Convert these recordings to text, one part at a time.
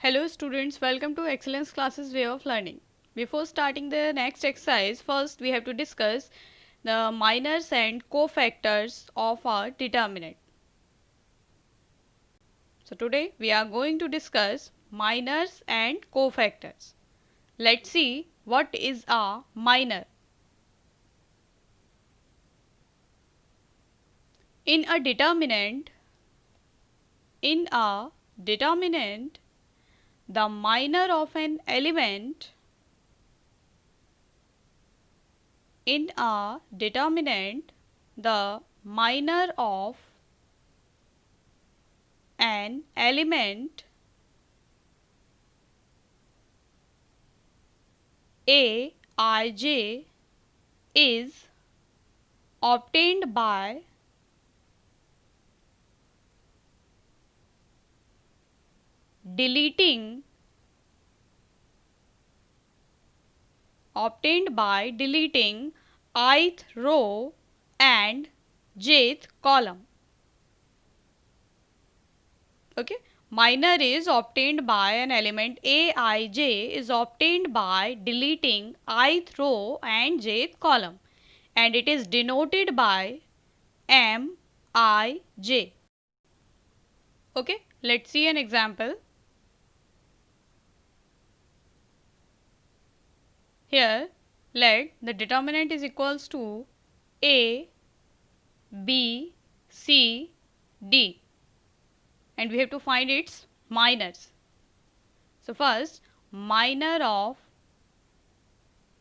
Hello students, welcome to Excellence Classes Way of Learning. Before starting the next exercise, first we have to discuss the minors and cofactors of a determinant. So today we are going to discuss minors and cofactors. Let's see what is a minor. In a determinant, the minor of an element in a determinant, the minor of an element Aij is obtained by deleting ith row and jth column. Okay, minor is obtained by an element Aij is obtained by deleting ith row and jth column, and it is denoted by Mij. Okay, let's see an example. Here, let the determinant is equals to A, B, C, D, and we have to find its minors. So first, minor of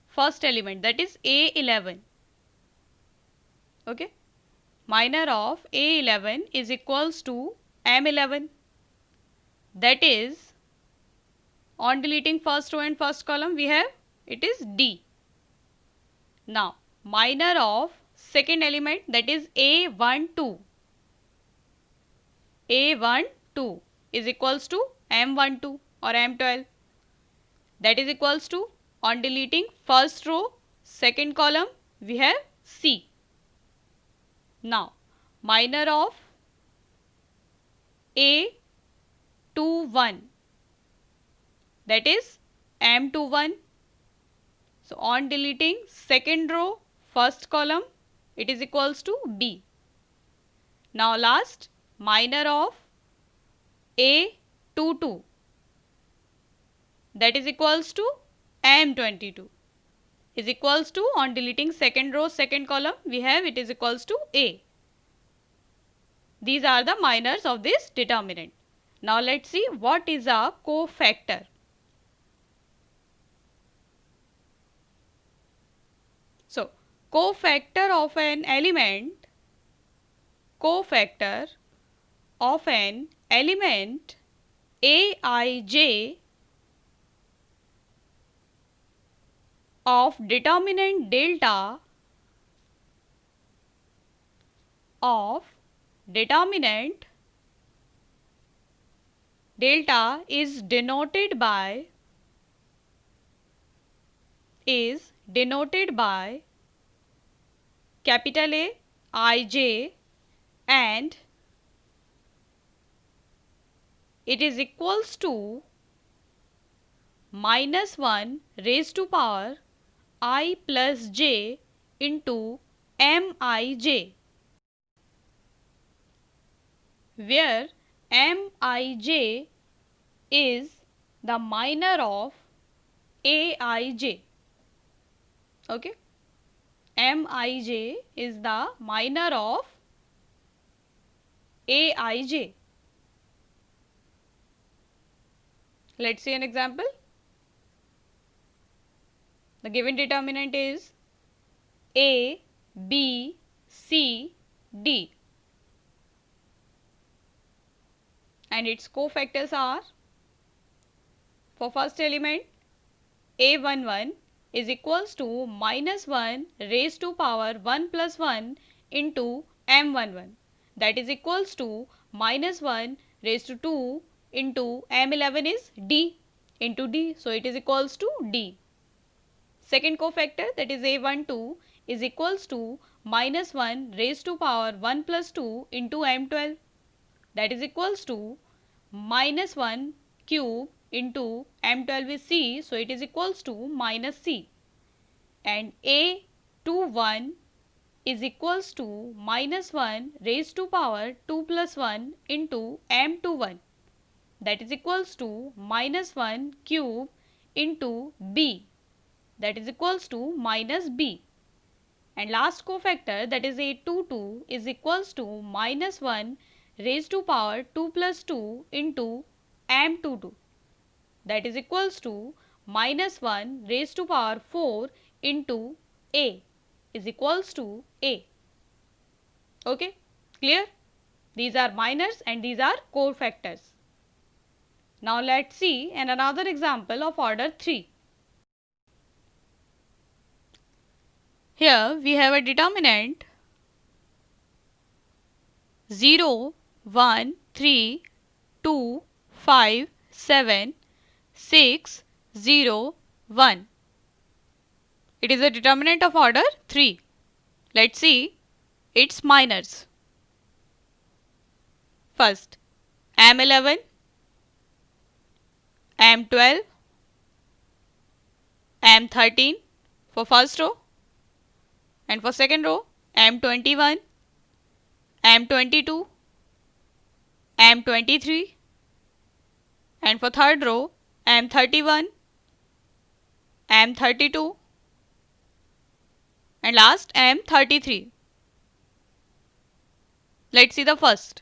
first element, that is A11. Okay, minor of A11 is equals to M11. That is, on deleting first row and first column, we have it is D. Now, minor of second element, that is A12. A12 is equals to M12 or M12. That is equals to, on deleting first row, second column, we have C. Now, minor of A21, that is M21. So, on deleting second row, first column, it is equals to B. Now, last, minor of A22, that is equals to M22, is equals to, on deleting second row, second column, we have it is equals to A. These are the minors of this determinant. Now, let's see what is a cofactor. So, cofactor of an element Aij of determinant delta is denoted by capital A, Ij, and it is equals to minus 1 raised to power I plus j into Mij, where Mij is the minor of Aij. Okay, Mij is the minor of Aij. Let's see an example. The given determinant is A, B, C, D, and its cofactors are, for first element, A11 is equals to minus 1 raised to power 1 plus 1 into M11, that is equals to minus 1 raised to 2 into M11 is D into D, so it is equals to D. Second cofactor, that is A12, is equals to minus 1 raised to power 1 plus 2 into M12, that is equals to minus 1 cube into M12 is C, so it is equals to minus C. And A21 is equals to minus 1 raised to power 2 plus 1 into M21, that is equals to minus 1 cube into B, that is equals to minus B. And last cofactor, that is A22, is equals to minus 1 raised to power 2 plus 2 into M22, that is equals to minus 1 raised to power 4 into A is equals to A. Okay, clear? These are minors and these are cofactors. Now let's see another example of order 3. Here we have a determinant 0, 1, 3, 2, 5, 7, 6, 0, 1. It is a determinant of order 3. Let's see its minors. First, M11, M12, M13 for first row, and for second row M21, M22, M23, and for third row M31, M32, and last M33. Let's see the first,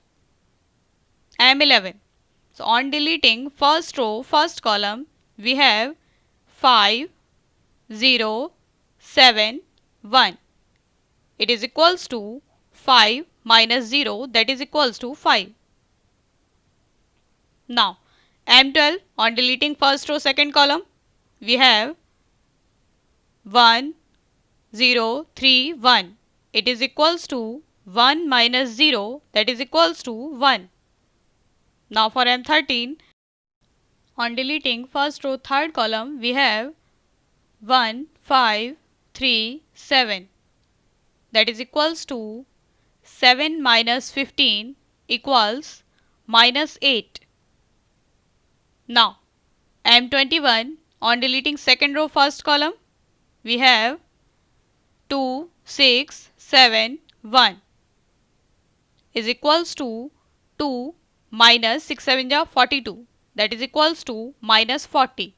M11. So on deleting first row, first column, we have 5, 0, 7, 1. It is equals to 5 minus 0, that is equals to 5. Now M12, on deleting first row, second column, we have 1, 0, 3, 1. It is equals to 1 minus 0, that is equals to 1. Now for M13, on deleting first row, third column, we have 1, 5, 3, 7. That is equals to 7 minus 15 equals minus 8. Now M21, on deleting second row, first column, we have 2, 6, 7, 1 is equals to 2 minus 6 7 ja 42, that is equals to minus 40.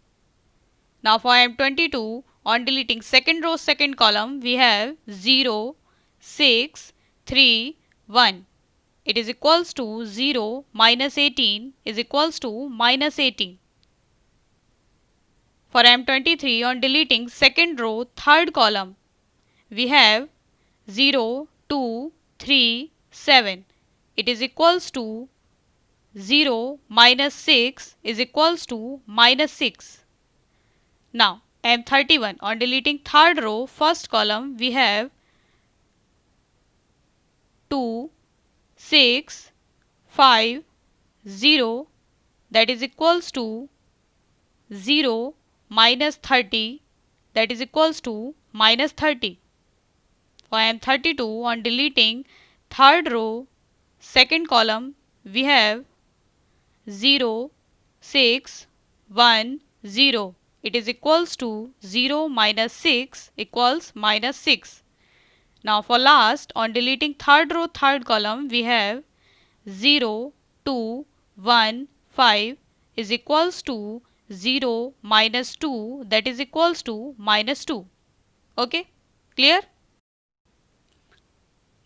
Now for M22, on deleting second row, second column, we have 0, 6, 3, 1. It is equals to 0 minus 18 is equals to minus 18. For M23, on deleting second row, third column, we have 0, 2, 3, 7. It is equals to 0 minus 6 is equals to minus 6. Now M31, on deleting third row, first column, we have 2, 6, 5, 0, that is equals to 0 minus 30, that is equals to minus 30. For M32, on deleting third row, second column, we have 0, 6, 1, 0. It is equals to 0 minus 6 equals minus 6. Now for last, on deleting third row, third column, we have 0, 2, 1, 5 is equals to 0 minus 2, that is equals to minus 2. Okay, clear?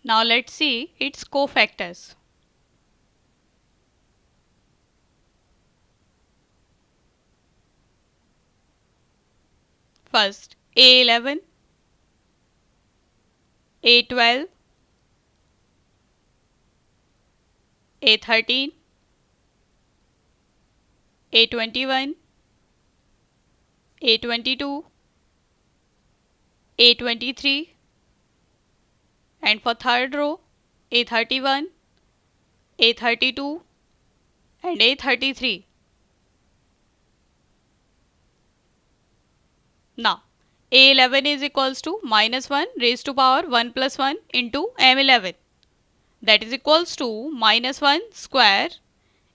Now let's see its cofactors. First, A11, A12, A13, A21, A22, A23, and for third row, A31, A32, and A33. Now A11 is equals to minus 1 raised to power 1 plus 1 into M11, that is equals to minus 1 square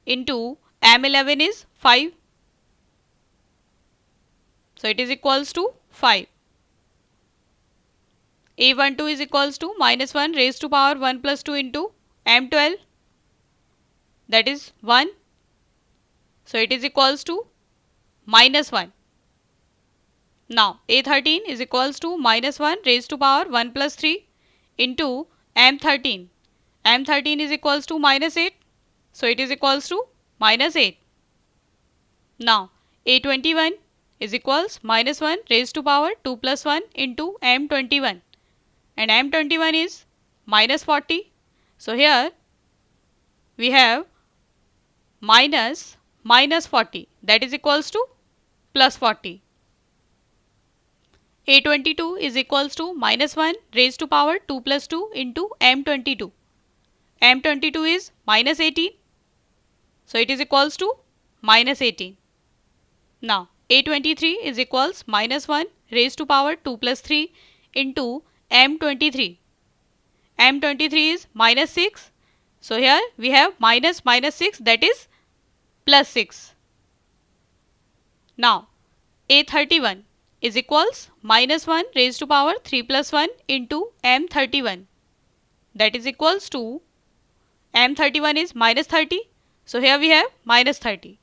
into M11 is 5. So it is equals to 5. A12 is equals to minus 1 raised to power 1 plus 2 into M12, that is 1. So it is equals to minus 1. Now A13 is equals to minus 1 raised to power 1 plus 3 into M13. M13 is equals to minus 8. So it is equals to minus 8. Now A21 is equals minus 1 raised to power 2 plus 1 into M21. And M21 is minus 40. So here we have minus 40, that is equals to plus 40. A22 is equals to minus 1 raised to power 2 plus 2 into M22. M22 is minus 18. So it is equals to minus 18. Now A23 is equals minus 1 raised to power 2 plus 3 into M23. M23 is minus 6. So here we have minus 6, that is plus 6. Now A31 is equals minus 1 raised to power 3 plus 1 into M31. That is equals to M31 is minus 30. So here we have minus 30.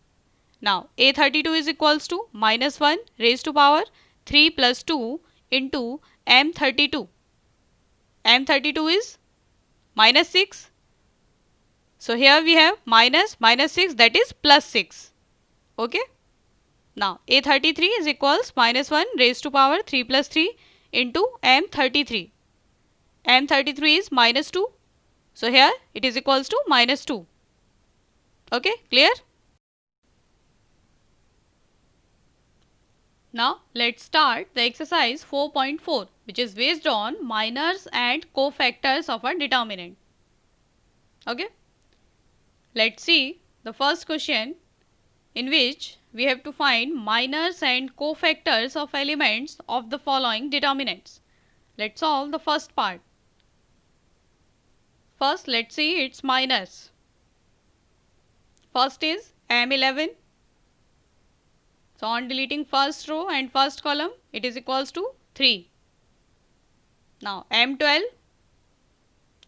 Now A32 is equals to minus 1 raised to power 3 plus 2 into M32. M32 is minus 6. So here we have minus 6, that is plus 6. Okay. Now A33 is equals minus 1 raised to power 3 plus 3 into M33. M33 is minus 2. So here it is equals to minus 2. Okay, clear? Now let's start the exercise 4.4, which is based on minors and cofactors of a determinant. Okay. Let's see the first question, in which we have to find minors and cofactors of elements of the following determinants. Let's solve the first part. First, let's see its minors. First is M11. So on deleting first row and first column, it is equals to 3. Now M12.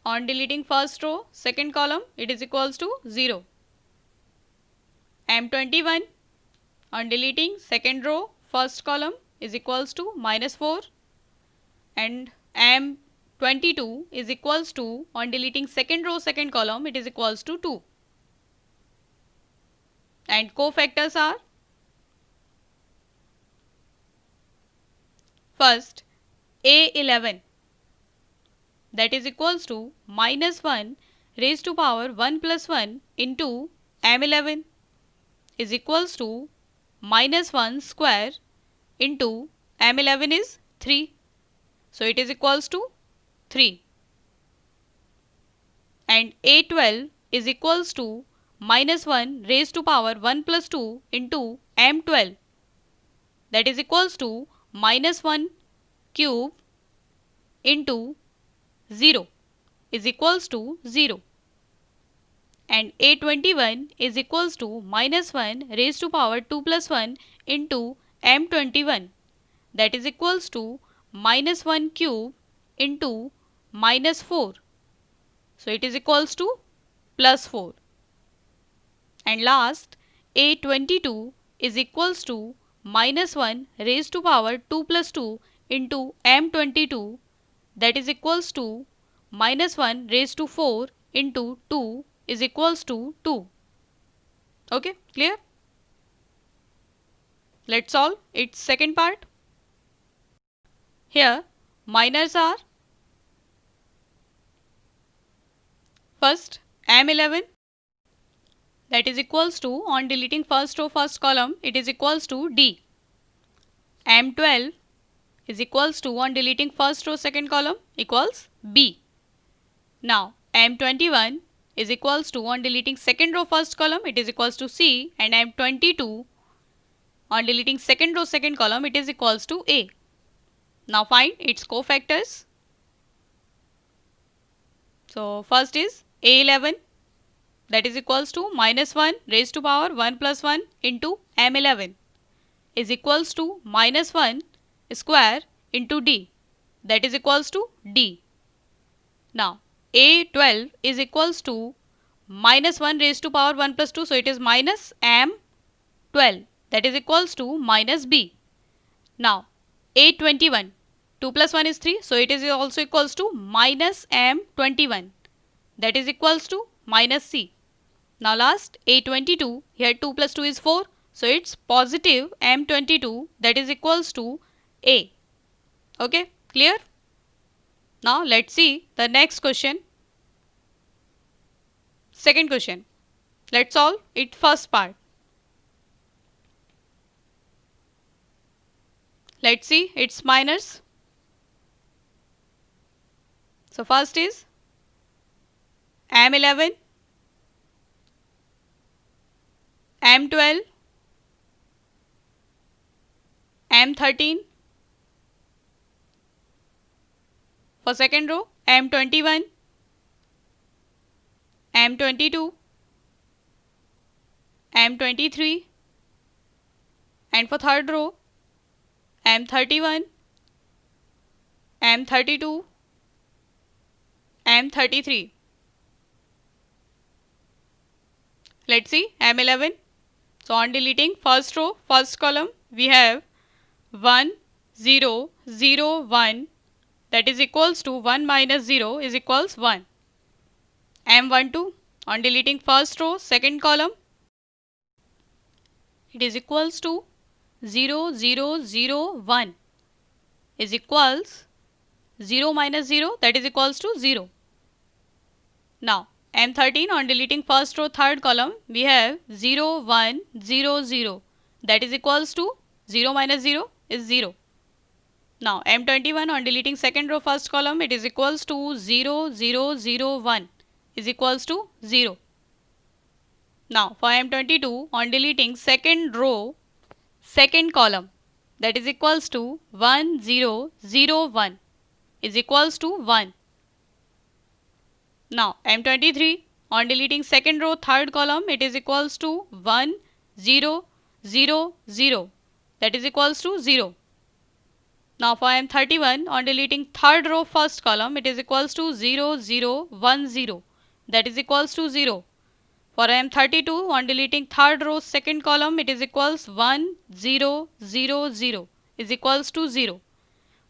On deleting first row, second column, it is equals to 0. M21. On deleting second row, first column is equals to minus 4. And M22 is equals to, on deleting second row, second column, it is equals to 2. And cofactors are, first A11, that is equals to minus 1 raised to power 1 plus 1 into M11 is equals to minus 1 square into M11 is 3. So it is equals to 3. And A12 is equals to minus 1 raised to power 1 plus 2 into M12, that is equals to minus 1 cube into 0 is equals to 0. And A21 is equals to minus 1 raised to power 2 plus 1 into M21, that is equals to minus 1 cube into minus 4. So it is equals to plus 4. And last, A22 is equals to minus 1 raised to power 2 plus 2 into M22, that is equals to minus 1 raised to 4 into 2 is equals to 2. Okay, clear? Let's solve its second part. Here minors are, first M11, that is equals to, on deleting first row first column, it is equals to D. M12 is equals to, on deleting first row second column, equals B. Now M21 is equals to, on deleting second row first column, it is equals to C. And M22, on deleting second row second column, it is equals to A. Now find its cofactors. So first is A11, that is equals to minus 1 raised to power 1 plus 1 into M11 is equals to minus 1 square into D, that is equals to D. Now A12 is equals to minus 1 raised to power 1 plus 2, so it is minus M12, that is equals to minus B. Now A21, 2 plus 1 is 3, so it is also equals to minus M21, that is equals to minus C. Now last A22, here 2 plus 2 is 4, so it's positive M22, that is equals to A. Okay, clear? Now let's see the next question. Second question. Let's solve it first part. Let's see its minors. So first is M11, M12, M13. For second row, M21, M22, M23, and for third row, M31, M32, M33. Let's see M11. So on deleting first row, first column, we have 1, 0, 0, 1, that is equals to 1 minus 0 is equals 1. M12, on deleting first row, second column, it is equals to 0, 0, 0, 1 is equals 0 minus 0, that is equals to 0. Now M13, on deleting first row, third column, we have 0, 1, 0, 0, that is equals to 0 minus 0 is 0. Now M21, on deleting second row, first column, it is equals to 0, 0, 0, 1 is equals to 0. Now for M22, on deleting second row, second column, that is equals to 1, 0, 0, 1 is equals to 1. Now M23, on deleting second row, third column, it is equals to 1, 0, 0, 0, that is equals to 0. Now for M31, on deleting third row, first column, it is equals to 0, 0, 1, 0, that is equals to 0. For M32, on deleting third row, second column, it is equals 1, 0, 0, 0 is equals to 0.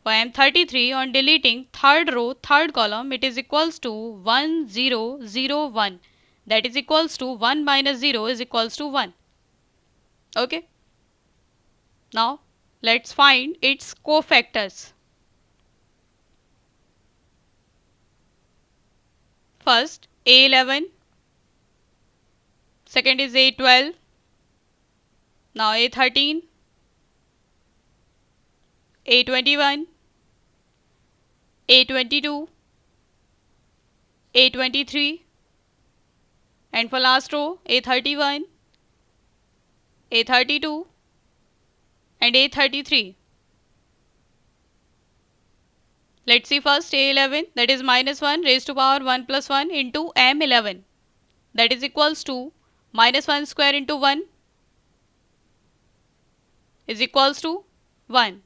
For M33, on deleting third row, third column, it is equals to 1, 0, 0, 1, that is equals to 1 minus 0 is equals to 1. Okay. Now let's find its cofactors. First A11, second is A12, now A13, A21, A22, A23, and for last row A31, A32, and A33. Let's see first A11, that is minus 1 raised to power 1 plus 1 into M11, that is equals to minus 1 square into 1 is equals to 1.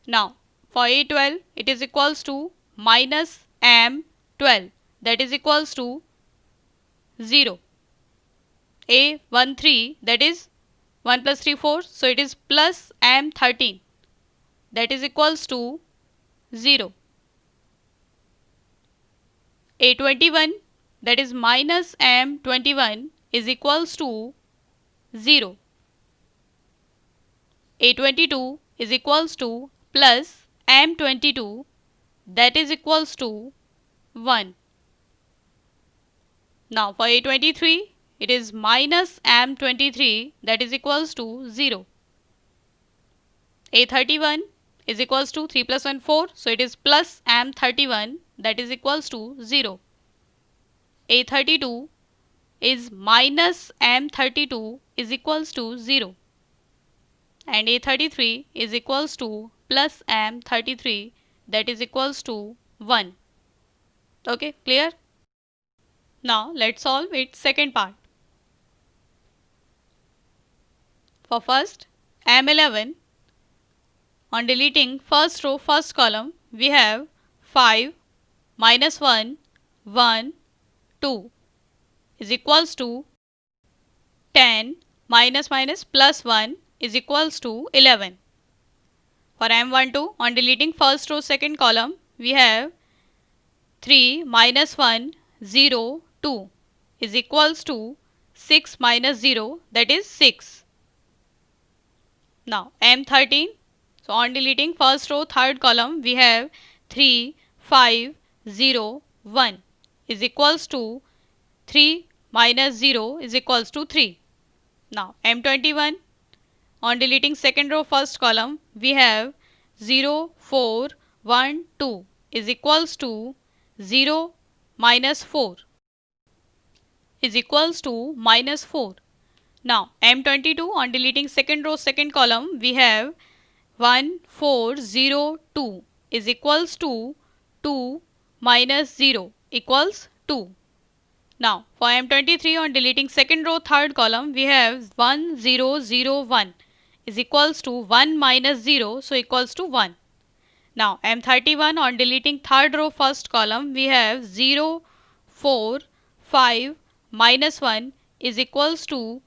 Now for A12, it is equals to minus M12, that is equals to 0. A13, that is 1 plus 3, 4, so it is plus M13, that is equals to 0. A21, that is minus M21 is equals to 0. A22 is equals to plus M22, that is equals to 1. Now for A23, it is minus M23, that is equals to 0. A31 is equals to 3 plus 1, 4, so it is plus M31, that is equals to 0. A32 is minus M32 is equals to 0. And A33 is equals to plus M33, that is equals to 1. Okay, clear? Now let's solve its second part. For first M11. On deleting first row, first column, we have 5 minus 1, 1, 2 is equals to 10 minus minus plus 1 is equals to 11. For M12, on deleting first row, second column, we have 3 minus 1, 0, 2 is equals to 6 minus 0, that is 6. Now M13. So on deleting first row, third column, we have 3, 5, 0, 1 is equals to 3 minus 0 is equals to 3. Now M21. On deleting second row, first column, we have 0, 4, 1, 2 is equals to 0 minus 4 is equals to minus 4. Now M22. On deleting second row, second column, we have 1, 4, 0, 2 is equals to 2 minus 0 equals 2. Now for M23, on deleting second row, third column, we have 1, 0, 0, 1 is equals to 1 minus 0, so equals to 1. Now M31. On deleting third row, first column, we have 0, 4, 5 minus 1 is equals to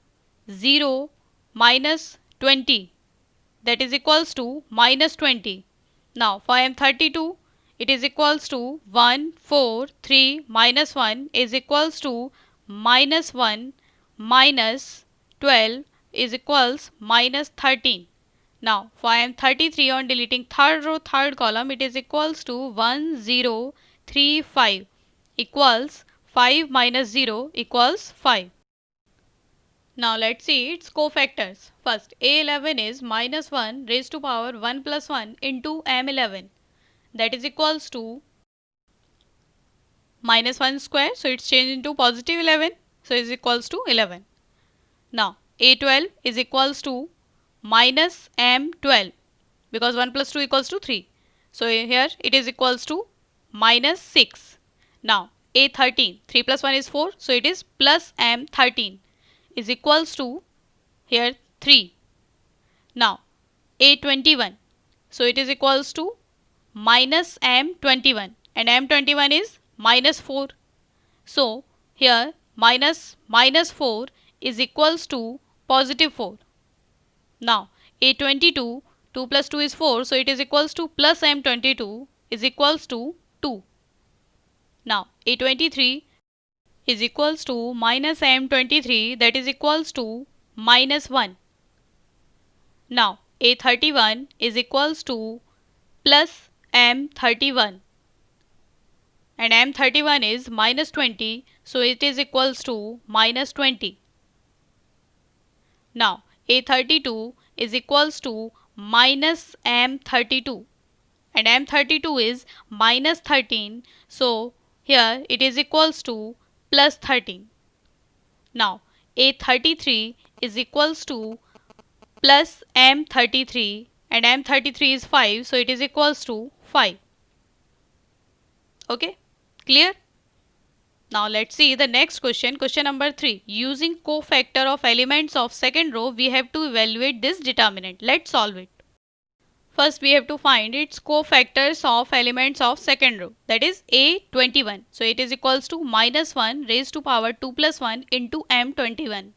0 minus 20, that is equals to minus 20. Now for M32, it is equals to 1, 4, 3 minus 1 is equals to minus 1 minus 12 is equals minus 13. Now for M33, on deleting third row, third column, it is equals to 1, 0, 3, 5 equals 5 minus 0 equals 5. Now let's see its cofactors. First, A11 is minus 1 raised to power 1 plus 1 into M11, that is equals to minus 1 square, so it's changed into positive 11, so it's equals to 11. Now A12 is equals to minus M12 because 1 plus 2 equals to 3. So here it is equals to minus 6. Now A13, 3 plus 1 is 4, so it is plus M13 is equals to here 3. Now A21, so it is equals to minus M21 and M21 is minus 4. So here minus 4 is equals to positive 4. Now A22, 2 plus 2 is 4, so it is equals to plus M22 is equals to 2. Now A23 is equals to minus M23, that is equals to minus 1. Now A31 is equals to plus M31 and M31 is minus 20, so it is equals to minus 20. Now A32 is equals to minus M32 and M32 is minus 13, so here it is equals to plus 13. Now A33 is equals to plus M33 and M33 is 5, so it is equals to 5. Okay, clear? Now let's see the next question. Question number 3. Using cofactor of elements of second row, we have to evaluate this determinant. Let's solve it. First we have to find its cofactors of elements of second row, that is A21. So it is equals to minus 1 raised to power 2 plus 1 into M21.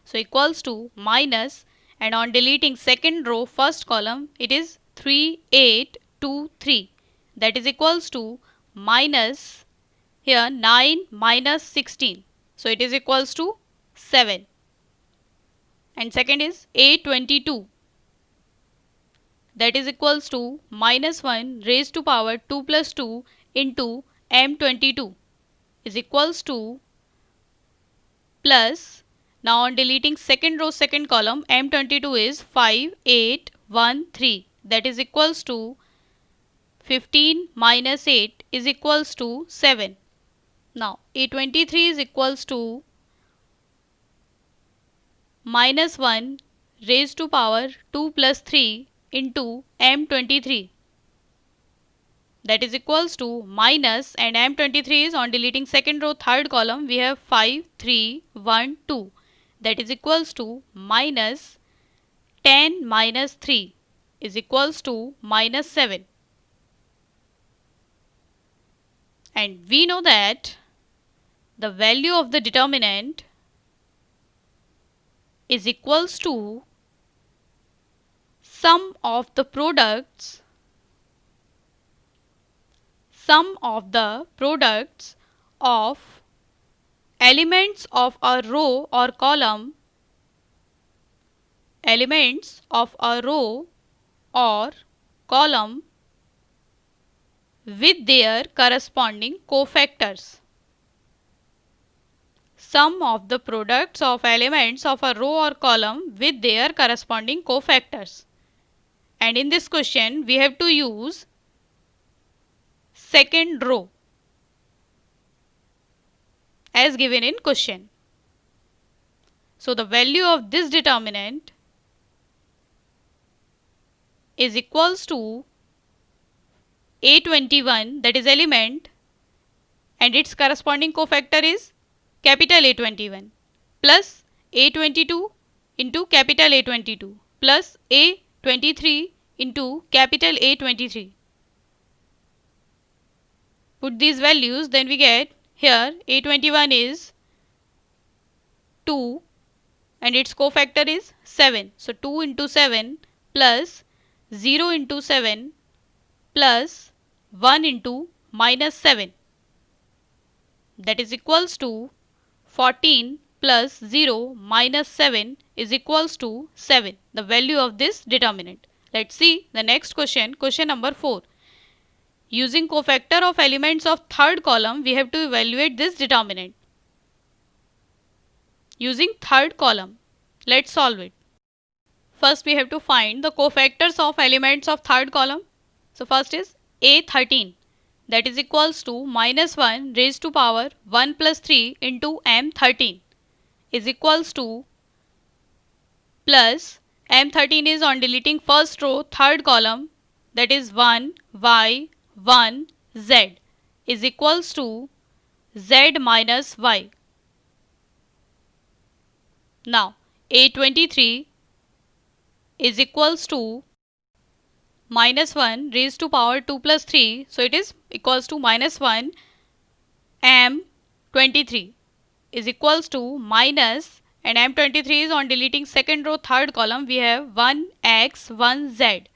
So equals to minus, and on deleting second row, first column, it is 3, 8, 2, 3. That is equals to minus here 9 minus 16. So it is equals to 7. And second is A22. That is equals to minus 1 raised to power 2 plus 2 into M22 is equals to plus. Now on deleting second row, second column, M22 is 5, 8, 1, 3. That is equals to 15 minus 8 is equals to 7. Now A23 is equals to minus 1 raised to power 2 plus 3 into M23. That is equals to minus, and M23 is on deleting second row, third column, we have 5, 3, 1, 2. That is equals to minus 10 minus 3 is equals to minus 7. And we know that the value of the determinant is equals to sum of the products of elements of a row or column with their corresponding cofactors. Sum of the products of elements of a row or column with their corresponding cofactors. And in this question, we have to use second row as given in question. So the value of this determinant is equals to A21, that is element, and its corresponding cofactor is capital A21, plus A22 into capital A22 plus A23 into capital A23. Put these values, then we get here A21 is 2 and its cofactor is 7. So 2 into 7 plus 0 into 7 plus 1 into minus 7, that is equals to 14 plus 0 minus 7 is equals to 7, the value of this determinant. Let's see the next question, question number 4. Using cofactor of elements of third column, we have to evaluate this determinant. Using third column, let's solve it. First we have to find the cofactors of elements of third column. So first is A13, that is equals to minus 1 raised to power 1 plus 3 into M13 is equals to plus M13 is on deleting first row third column, that is 1 Y 1 Z is equals to Z minus Y. Now A23 is equals to minus 1 raised to power 2 plus 3, so it is equals to minus 1 M23 is equals to minus, and M23 is on deleting second row third column, we have 1x 1z,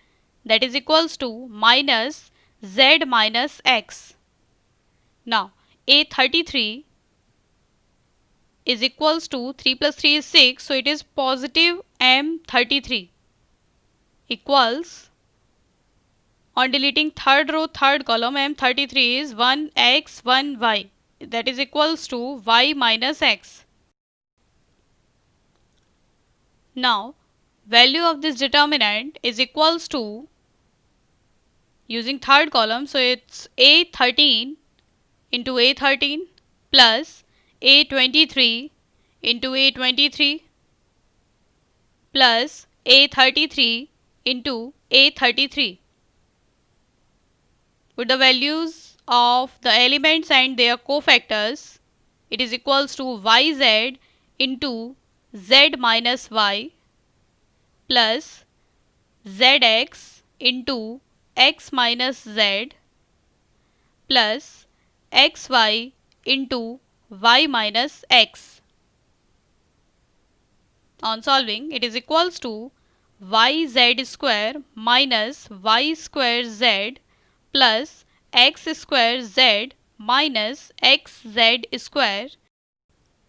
that is equals to minus z minus x. Now A33 is equals to 3 plus 3 is 6, so it is positive M33 equals, on deleting third row third column, M33 is 1x 1y, that is equals to y minus x. Now value of this determinant is equals to, using third column, so it's A13 into A13 plus A23 into A23 plus A33 into A33. Put the values of the elements and their cofactors. It is equals to yz into z minus y plus zx into x minus z plus xy into y minus x. On solving, it is equals to yz square minus y square z plus x square z minus xz square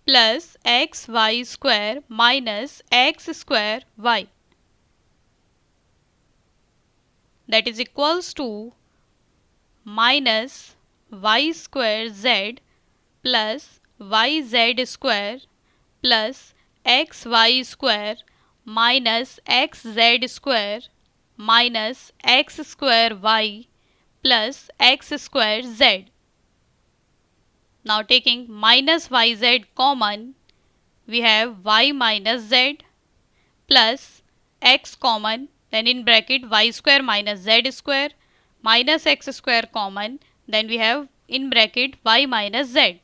plus xy square minus x square y, that is equals to minus y square z plus yz square plus xy square minus xz square minus x square y plus x square z. Now taking minus yz common, we have y minus z plus x common, then in bracket y square minus z square minus x square common, then we have in bracket y minus z.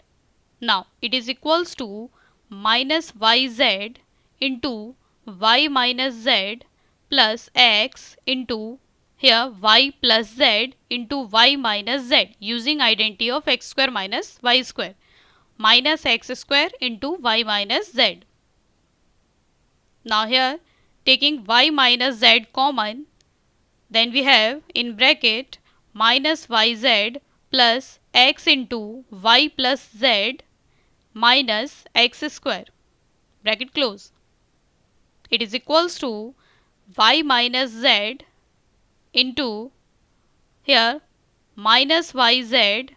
Now it is equals to minus yz into y minus z plus x into here y plus z into y minus z using identity of x square minus y square minus x square into y minus z. Now here taking y minus z common, then we have in bracket minus yz plus x into y plus z minus x square, bracket close. It is equals to y minus z into here minus yz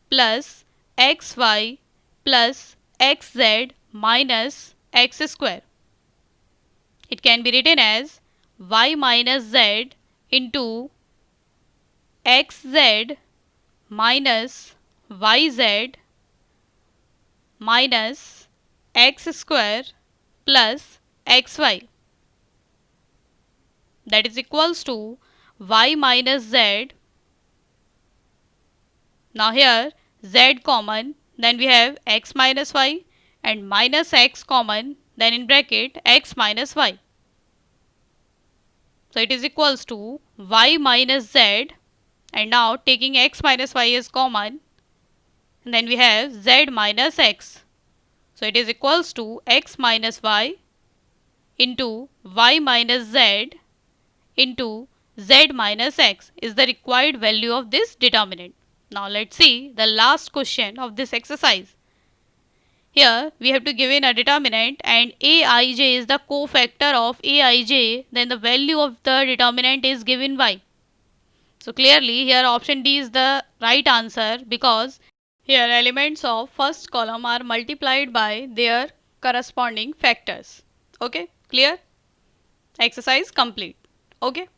plus xy plus xz minus x square. It can be written as y minus z into xz minus yz minus x square plus xy, that is equals to y minus z. Now here z common, then we have x minus y, and minus x common, then in bracket x minus y. So it is equals to y minus z, and now taking x minus y is common, and then we have z minus x. So it is equals to x minus y into y minus z into z minus x is the required value of this determinant. Now let's see the last question of this exercise. Here we have to give in a determinant and aij is the cofactor of aij, then the value of the determinant is given y. So clearly here option D is the right answer because here elements of first column are multiplied by their corresponding factors. Okay, clear? Exercise complete. Okay.